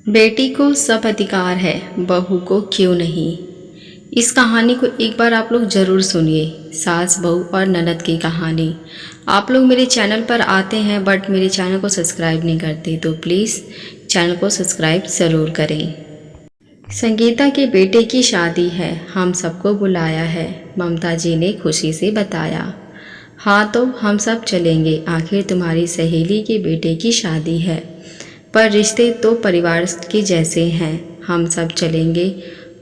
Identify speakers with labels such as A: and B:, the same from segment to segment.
A: बेटी को सब अधिकार है, बहू को क्यों नहीं। इस कहानी को एक बार आप लोग ज़रूर सुनिए। सास बहू और ननद की कहानी। आप लोग मेरे चैनल पर आते हैं बट मेरे चैनल को सब्सक्राइब नहीं करते, तो प्लीज़ चैनल को सब्सक्राइब ज़रूर करें। संगीता के बेटे की शादी है, हम सबको बुलाया है, ममता जी ने खुशी से बताया। हाँ तो हम सब चलेंगे, आखिर तुम्हारी सहेली के बेटे की शादी है, पर रिश्ते तो परिवार के जैसे हैं। हम सब चलेंगे,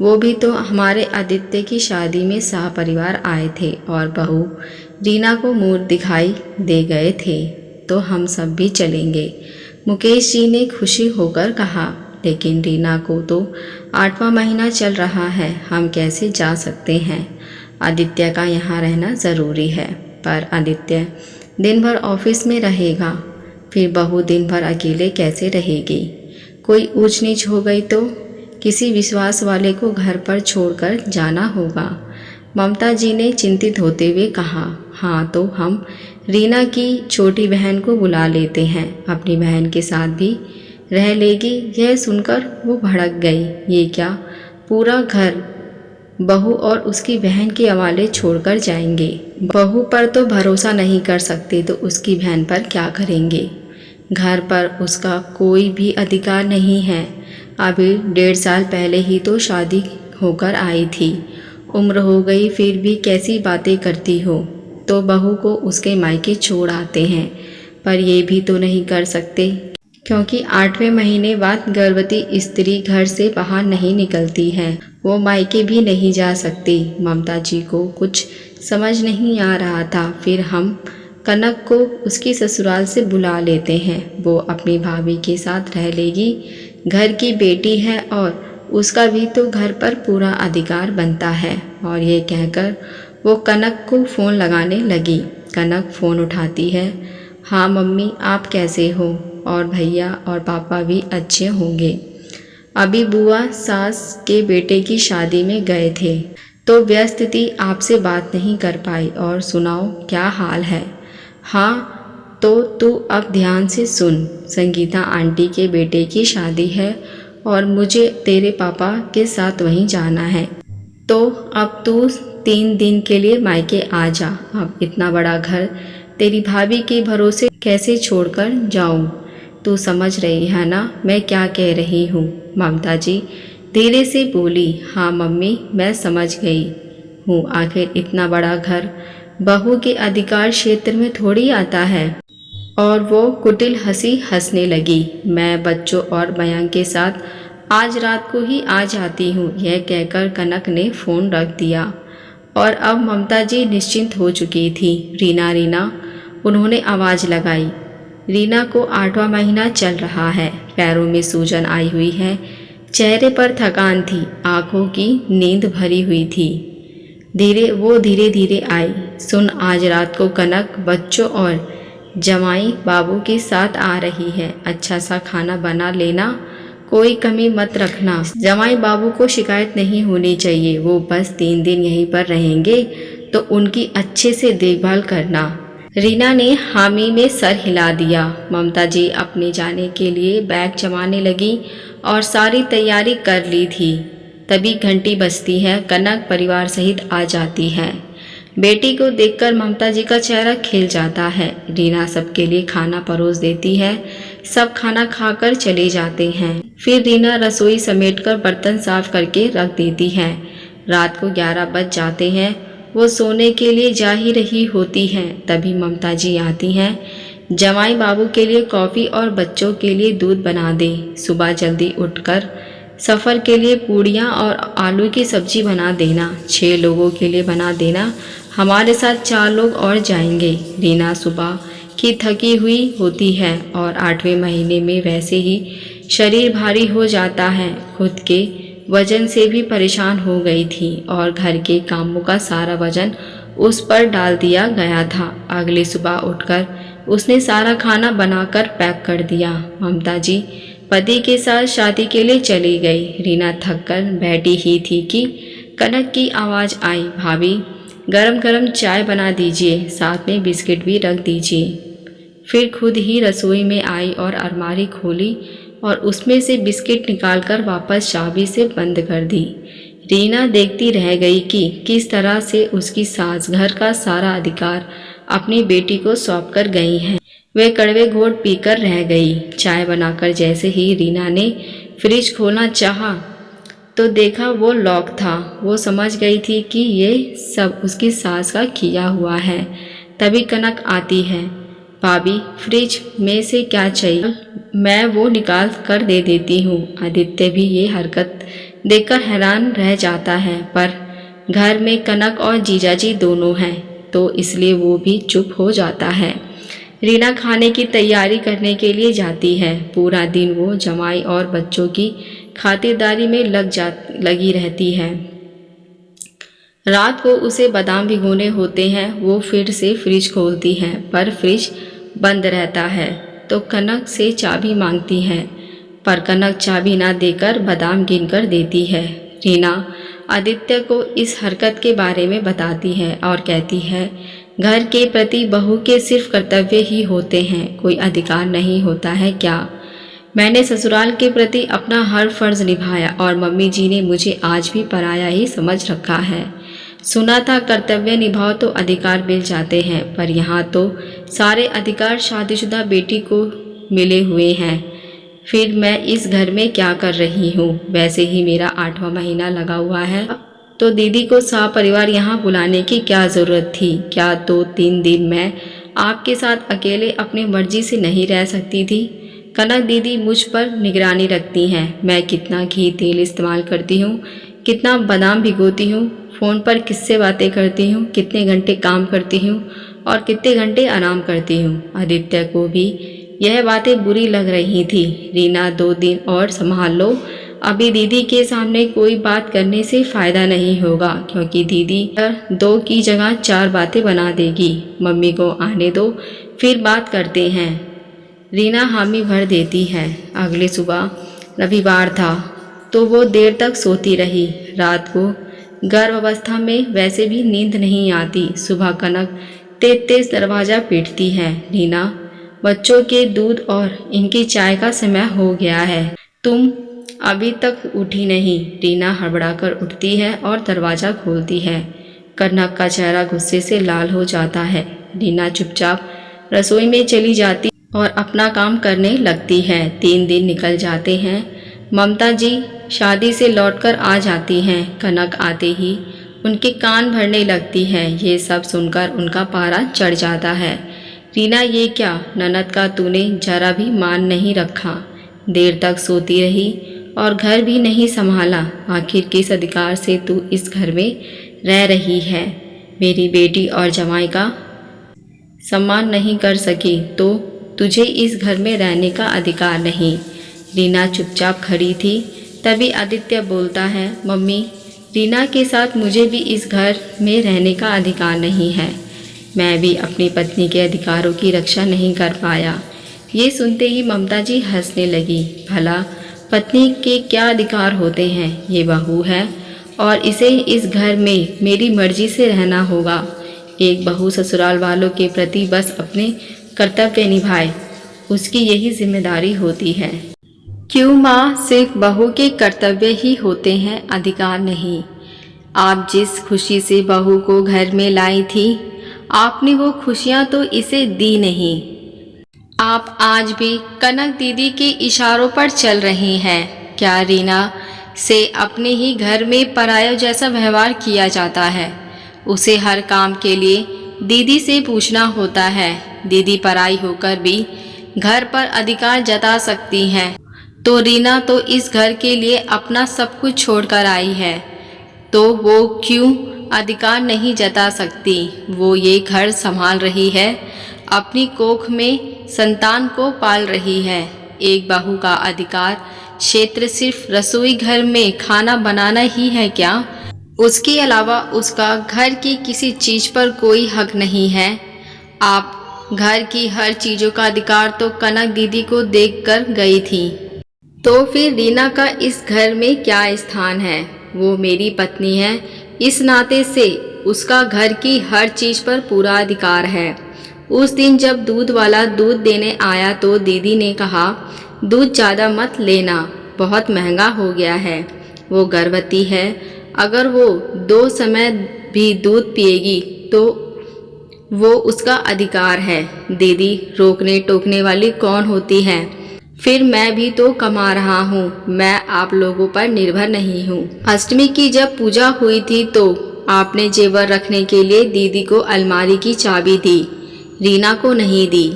A: वो भी तो हमारे आदित्य की शादी में सहपरिवार आए थे और बहू रीना को मुंह दिखाई दे गए थे, तो हम सब भी चलेंगे, मुकेश जी ने खुशी होकर कहा। लेकिन रीना को तो 8वां महीना चल रहा है, हम कैसे जा सकते हैं। आदित्य का यहाँ रहना ज़रूरी है, पर आदित्य दिन भर ऑफिस में रहेगा, फिर बहू दिन भर अकेले कैसे रहेगी। कोई ऊंच नीच हो गई तो किसी विश्वास वाले को घर पर छोड़कर जाना होगा। ममता जी ने चिंतित होते हुए कहा। हाँ तो हम रीना की छोटी बहन को बुला लेते हैं, अपनी बहन के साथ भी रह लेगी। यह सुनकर वो भड़क गई। ये क्या, पूरा घर बहू और उसकी बहन के हवाले छोड़कर जाएंगे। बहू पर तो भरोसा नहीं कर सकते, तो उसकी बहन पर क्या करेंगे। घर पर उसका कोई भी अधिकार नहीं है। अभी 1.5 साल पहले ही तो शादी होकर आई थी, उम्र हो गई फिर भी कैसी बातें करती हो। तो बहू को उसके मायके छोड़ आते हैं, पर ये भी तो नहीं कर सकते, क्योंकि 8वें महीने बाद गर्भवती स्त्री घर से बाहर नहीं निकलती है, वो मायके भी नहीं जा सकती। ममता जी को कुछ समझ नहीं आ रहा था। फिर हम कनक को उसकी ससुराल से बुला लेते हैं, वो अपनी भाभी के साथ रह लेगी, घर की बेटी है और उसका भी तो घर पर पूरा अधिकार बनता है। और ये कहकर वो कनक को फ़ोन लगाने लगी। कनक फ़ोन उठाती है। हाँ मम्मी, आप कैसे हो, और भैया और पापा भी अच्छे होंगे। अभी बुआ सास के बेटे की शादी में गए थे, तो व्यस्त थी, आपसे बात नहीं कर पाई। और सुनाओ क्या हाल है। हाँ तो तू अब ध्यान से सुन, संगीता आंटी के बेटे की शादी है और मुझे तेरे पापा के साथ वहीं जाना है, तो अब तू 3 दिन के लिए मायके आ जा। अब इतना बड़ा घर तेरी भाभी के भरोसे कैसे छोड़कर जाऊं। तू समझ रही है ना मैं क्या कह रही हूँ। ममता जी धीरे से बोली। हाँ मम्मी, मैं समझ गई हूँ, आखिर इतना बड़ा घर बहू के अधिकार क्षेत्र में थोड़ी आता है। और वो कुटिल हंसी हंसने लगी। मैं बच्चों और मयंक के साथ आज रात को ही आ जाती हूँ। यह कहकर कनक ने फ़ोन रख दिया और अब ममता जी निश्चिंत हो चुकी थी। रीना रीना, उन्होंने आवाज़ लगाई। रीना को 8वां महीना चल रहा है, पैरों में सूजन आई हुई है, चेहरे पर थकान थी, आंखों की नींद भरी हुई थी। धीरे धीरे आई। सुन, आज रात को कनक बच्चों और जमाई बाबू के साथ आ रही है, अच्छा सा खाना बना लेना, कोई कमी मत रखना। जमाई बाबू को शिकायत नहीं होनी चाहिए, वो बस 3 दिन यहीं पर रहेंगे, तो उनकी अच्छे से देखभाल करना। रीना ने हामी में सर हिला दिया। ममता जी अपने जाने के लिए बैग जमाने लगी और सारी तैयारी कर ली थी। तभी घंटी बजती है, कनक परिवार सहित आ जाती है। बेटी को देखकर ममता जी का चेहरा खिल जाता है। रीना सबके लिए खाना परोस देती है, सब खाना खाकर चले जाते हैं। फिर रीना रसोई समेटकर बर्तन साफ करके रख देती है। रात को 11 बज जाते हैं, वो सोने के लिए जा ही रही होती हैं, तभी ममता जी आती हैं। जमाई बाबू के लिए कॉफ़ी और बच्चों के लिए दूध बना दे। सुबह जल्दी उठकर सफ़र के लिए पूड़ियाँ और आलू की सब्जी बना देना। 6 लोगों के लिए बना देना, हमारे साथ 4 लोग और जाएंगे। रीना सुबह की थकी हुई होती है और 8वें महीने में वैसे ही शरीर भारी हो जाता है। खुद के वजन से भी परेशान हो गई थी और घर के कामों का सारा वजन उस पर डाल दिया गया था। अगली सुबह उठकर उसने सारा खाना बनाकर पैक कर दिया। ममता जी पति के साथ शादी के लिए चली गई। रीना थककर बैठी ही थी कि कनक की आवाज़ आई। भाभी, गरम गरम चाय बना दीजिए, साथ में बिस्किट भी रख दीजिए। फिर खुद ही रसोई में आई और अलमारी खोली और उसमें से बिस्किट निकालकर वापस चाबी से बंद कर दी। रीना देखती रह गई कि किस तरह से उसकी सास घर का सारा अधिकार अपनी बेटी को सौंप कर गई हैं। वे कड़वे घोट पीकर रह गई। चाय बनाकर जैसे ही रीना ने फ्रिज खोलना चाहा तो देखा वो लॉक था। वो समझ गई थी कि ये सब उसकी सास का किया हुआ है। तभी कनक आती है। भाभी, फ्रिज में से क्या चाहिए? मैं वो निकाल कर दे देती हूँ। आदित्य भी ये हरकत देखकर हैरान रह जाता है, पर घर में कनक और जीजाजी दोनों हैं तो इसलिए वो भी चुप हो जाता है। रीना खाने की तैयारी करने के लिए जाती है। पूरा दिन वो जमाई और बच्चों की खातिरदारी में लगी रहती है। रात को उसे बादाम भिगोने होते हैं। वो फिर से फ्रिज खोलती है, पर फ्रिज बंद रहता है तो कनक से चाबी मांगती है, पर कनक चाबी ना देकर बादाम गिनकर देती है। रीना आदित्य को इस हरकत के बारे में बताती है और कहती है, घर के प्रति बहू के सिर्फ कर्तव्य ही होते हैं, कोई अधिकार नहीं होता है क्या? मैंने ससुराल के प्रति अपना हर फर्ज निभाया और मम्मी जी ने मुझे आज भी पराया ही समझ रखा है। सुना था कर्तव्य निभाओ तो अधिकार मिल जाते हैं, पर यहाँ तो सारे अधिकार शादीशुदा बेटी को मिले हुए हैं। फिर मैं इस घर में क्या कर रही हूँ? वैसे ही मेरा 8वां महीना लगा हुआ है तो दीदी को सपरिवार यहाँ बुलाने की क्या ज़रूरत थी? क्या 2-3 दिन मैं आपके साथ अकेले अपनी मर्जी से नहीं रह सकती थी? कनक दीदी मुझ पर निगरानी रखती हैं। मैं कितना घी तेल इस्तेमाल करती हूँ, कितना बादाम भिगोती हूँ, फ़ोन पर किससे बातें करती हूँ, कितने घंटे काम करती हूँ और कितने घंटे आराम करती हूँ। आदित्य को भी यह बातें बुरी लग रही थी। रीना 2 दिन और संभाल लो, अभी दीदी के सामने कोई बात करने से फ़ायदा नहीं होगा, क्योंकि दीदी 2 की जगह 4 बातें बना देगी। मम्मी को आने दो, फिर बात करते हैं। रीना हामी भर देती है। अगली सुबह रविवार था तो वो देर तक सोती रही। रात को गर्भावस्था में वैसे भी नींद नहीं आती। सुबह कनक तेज तेज दरवाज़ा पीटती है। रीना, बच्चों के दूध और इनकी चाय का समय हो गया है, तुम अभी तक उठी नहीं। रीना हड़बड़ाकर उठती है और दरवाज़ा खोलती है। कनक का चेहरा गुस्से से लाल हो जाता है। रीना चुपचाप रसोई में चली जाती और अपना काम करने लगती है। 3 दिन निकल जाते हैं। ममता जी शादी से लौटकर आ जाती हैं। कनक आते ही उनके कान भरने लगती है। ये सब सुनकर उनका पारा चढ़ जाता है। रीना, ये क्या? ननद का तूने जरा भी मान नहीं रखा। देर तक सोती रही और घर भी नहीं संभाला। आखिर किस अधिकार से तू इस घर में रह रही है? मेरी बेटी और जमाई का सम्मान नहीं कर सकी तो तुझे इस घर में रहने का अधिकार नहीं। रीना चुपचाप खड़ी थी। तभी आदित्य बोलता है, मम्मी, रीना के साथ मुझे भी इस घर में रहने का अधिकार नहीं है। मैं भी अपनी पत्नी के अधिकारों की रक्षा नहीं कर पाया। ये सुनते ही ममता जी हंसने लगी। भला पत्नी के क्या अधिकार होते हैं? ये बहू है और इसे इस घर में मेरी मर्जी से रहना होगा। एक बहू ससुराल वालों के प्रति बस अपने कर्तव्य निभाए, उसकी यही जिम्मेदारी होती है। क्यों माँ? सिर्फ बहू के कर्तव्य ही होते हैं, अधिकार नहीं। आप जिस खुशी से बहू को घर में लाई थी, आपने वो खुशियाँ तो इसे दी नहीं। आप आज भी कनक दीदी के इशारों पर चल रही हैं। क्या रीना से अपने ही घर में पराया जैसा व्यवहार किया जाता है? उसे हर काम के लिए दीदी से पूछना होता है। दीदी पराई होकर भी घर पर अधिकार जता सकती हैं, तो रीना तो इस घर के लिए अपना सब कुछ छोड़कर आई है, तो वो क्यों अधिकार नहीं जता सकती? वो ये घर संभाल रही है, अपनी कोख में संतान को पाल रही है। एक बहू का अधिकार क्षेत्र सिर्फ रसोई घर में खाना बनाना ही है क्या? उसके अलावा उसका घर की किसी चीज़ पर कोई हक नहीं है। आप घर की हर चीज़ों का अधिकार तो कनक दीदी को देखकर गई थी, तो फिर रीना का इस घर में क्या स्थान है? वो मेरी पत्नी है, इस नाते से उसका घर की हर चीज़ पर पूरा अधिकार है। उस दिन जब दूध वाला दूध देने आया तो दीदी ने कहा, दूध ज़्यादा मत लेना, बहुत महंगा हो गया है। वो गर्भवती है, अगर वो 2 समय भी दूध पिएगी तो वो उसका अधिकार है। दीदी, रोकने टोकने वाली कौन होती है? फिर मैं भी तो कमा रहा हूँ, मैं आप लोगों पर निर्भर नहीं हूँ। अष्टमी की जब पूजा हुई थी तो आपने जेवर रखने के लिए दीदी को अलमारी की चाबी दी, रीना को नहीं दी।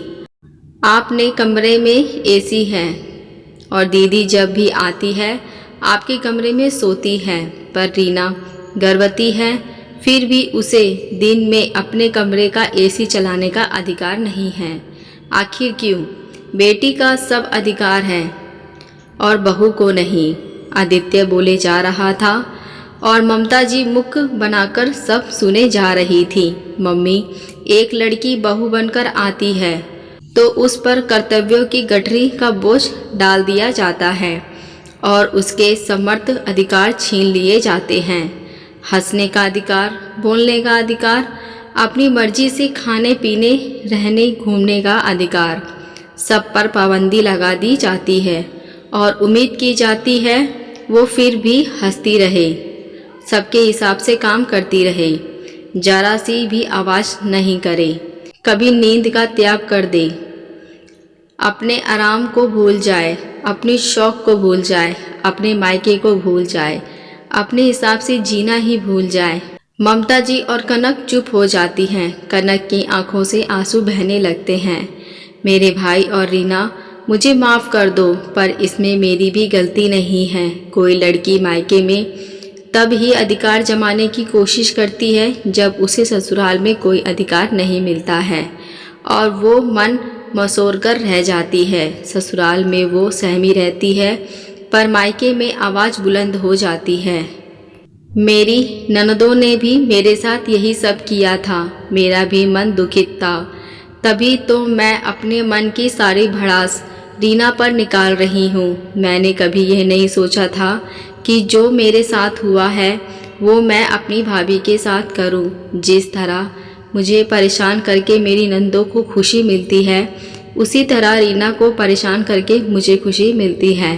A: आपने कमरे में एसी है और दीदी जब भी आती है आपके कमरे में सोती है, पर रीना गर्भवती है, फिर भी उसे दिन में अपने कमरे का एसी चलाने का अधिकार नहीं है। आखिर क्यों? बेटी का सब अधिकार है और बहू को नहीं। आदित्य बोले जा रहा था और ममता जी मुख बनाकर सब सुने जा रही थी। मम्मी, एक लड़की बहू बनकर आती है तो उस पर कर्तव्यों की गठरी का बोझ डाल दिया जाता है और उसके समर्थ अधिकार छीन लिए जाते हैं। हंसने का अधिकार, बोलने का अधिकार, अपनी मर्जी से खाने पीने रहने घूमने का अधिकार, सब पर पाबंदी लगा दी जाती है और उम्मीद की जाती है वो फिर भी हंसती रहे, सबके हिसाब से काम करती रहे, जरा सी भी आवाज़ नहीं करे, कभी नींद का त्याग कर दे, अपने आराम को भूल जाए, अपनी शौक को भूल जाए, अपने मायके को भूल जाए, अपने हिसाब से जीना ही भूल जाए। ममता जी और कनक चुप हो जाती हैं। कनक की आंखों से आंसू बहने लगते हैं। मेरे भाई और रीना, मुझे माफ़ कर दो, पर इसमें मेरी भी गलती नहीं है। कोई लड़की मायके में तब ही अधिकार जमाने की कोशिश करती है जब उसे ससुराल में कोई अधिकार नहीं मिलता है और वो मन मसोर कर रह जाती है। ससुराल में वो सहमी रहती है पर मायके में आवाज़ बुलंद हो जाती है। मेरी ननदों ने भी मेरे साथ यही सब किया था, मेरा भी मन दुखित था, तभी तो मैं अपने मन की सारी भड़ास रीना पर निकाल रही हूँ। मैंने कभी यह नहीं सोचा था कि जो मेरे साथ हुआ है वो मैं अपनी भाभी के साथ करूँ। जिस तरह मुझे परेशान करके मेरी नंदों को खुशी मिलती है, उसी तरह रीना को परेशान करके मुझे खुशी मिलती है।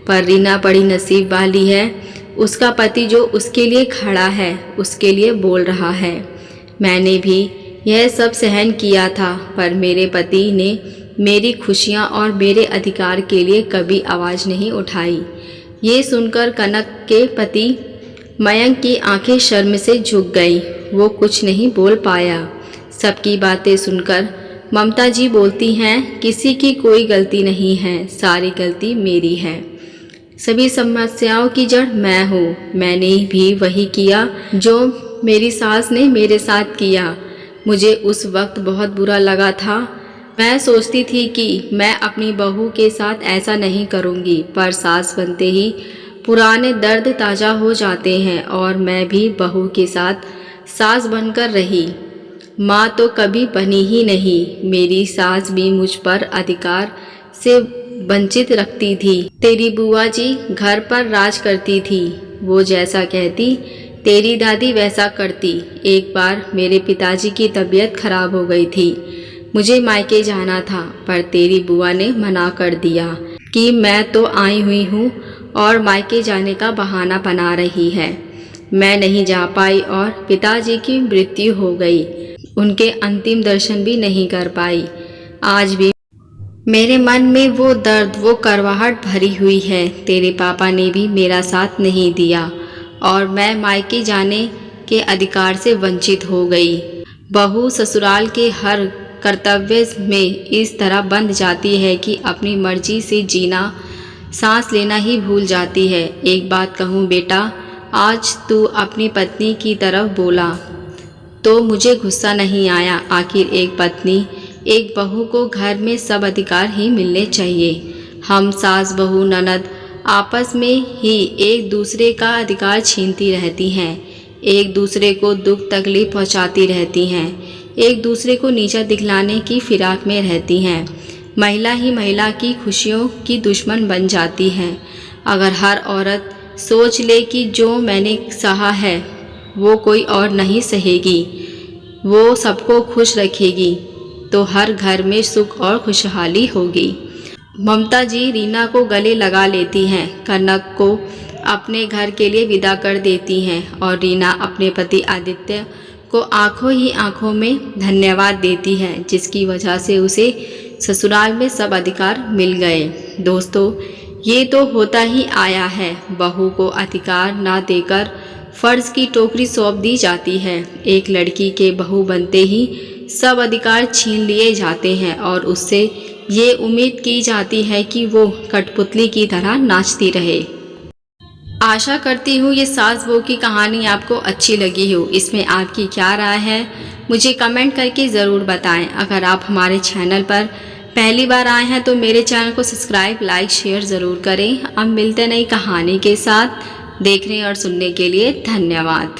A: पर रीना बड़ी नसीब वाली है, उसका पति जो उसके लिए खड़ा है, उसके लिए बोल रहा है। मैंने भी यह सब सहन किया था, पर मेरे पति ने मेरी खुशियाँ और मेरे अधिकार के लिए कभी आवाज़ नहीं उठाई। ये सुनकर कनक के पति मयंक की आंखें शर्म से झुक गई। वो कुछ नहीं बोल पाया। सबकी बातें सुनकर ममता जी बोलती हैं, किसी की कोई गलती नहीं है, सारी गलती मेरी है। सभी समस्याओं की जड़ मैं हूँ। मैंने भी वही किया जो मेरी सास ने मेरे साथ किया। मुझे उस वक्त बहुत बुरा लगा था। मैं सोचती थी कि मैं अपनी बहू के साथ ऐसा नहीं करूँगी, पर सास बनते ही पुराने दर्द ताज़ा हो जाते हैं और मैं भी बहू के साथ सास बनकर रही। माँ तो कभी बनी ही नहीं। मेरी सास भी मुझ पर अधिकार से वंचित रखती थी। तेरी बुआ जी घर पर राज करती थी, वो जैसा कहती तेरी दादी वैसा करती। एक बार मेरे पिताजी की तबीयत खराब हो गई थी, मुझे मायके जाना था, पर तेरी बुआ ने मना कर दिया कि मैं तो आई हुई हूँ और मायके जाने का बहाना बना रही है। मैं नहीं जा पाई और पिताजी की मृत्यु हो गई। उनके अंतिम दर्शन भी नहीं कर पाई। आज भी मेरे मन में वो दर्द, वो करवाहट भरी हुई है। तेरे पापा ने भी मेरा साथ नहीं दिया और मैं मायके जाने के अधिकार से वंचित हो गई। बहू ससुराल के हर कर्तव्य में इस तरह बंध जाती है कि अपनी मर्जी से जीना, सांस लेना ही भूल जाती है। एक बात कहूँ बेटा, आज तू अपनी पत्नी की तरफ बोला तो मुझे गुस्सा नहीं आया। आखिर एक पत्नी, एक बहू को घर में सब अधिकार ही मिलने चाहिए। हम सास बहू ननद आपस में ही एक दूसरे का अधिकार छीनती रहती हैं, एक दूसरे को दुख तकलीफ पहुंचाती रहती हैं, एक दूसरे को नीचा दिखलाने की फिराक में रहती हैं। महिला ही महिला की खुशियों की दुश्मन बन जाती है। अगर हर औरत सोच ले कि जो मैंने सहा है वो कोई और नहीं सहेगी, वो सबको खुश रखेगी, तो हर घर में सुख और खुशहाली होगी। ममता जी रीना को गले लगा लेती हैं, कनक को अपने घर के लिए विदा कर देती हैं और रीना अपने पति आदित्य को आंखों ही आंखों में धन्यवाद देती है, जिसकी वजह से उसे ससुराल में सब अधिकार मिल गए। दोस्तों, ये तो होता ही आया है, बहू को अधिकार ना देकर फर्ज की टोकरी सौंप दी जाती है। एक लड़की के बहू बनते ही सब अधिकार छीन लिए जाते हैं और उससे ये उम्मीद की जाती है कि वो कठपुतली की तरह नाचती रहे। आशा करती हूँ ये सास बहू की कहानी आपको अच्छी लगी हो। इसमें आपकी क्या राय है, मुझे कमेंट करके ज़रूर बताएं। अगर आप हमारे चैनल पर पहली बार आए हैं तो मेरे चैनल को सब्सक्राइब, लाइक, शेयर ज़रूर करें। अब मिलते नई कहानी के साथ। देखने और सुनने के लिए धन्यवाद।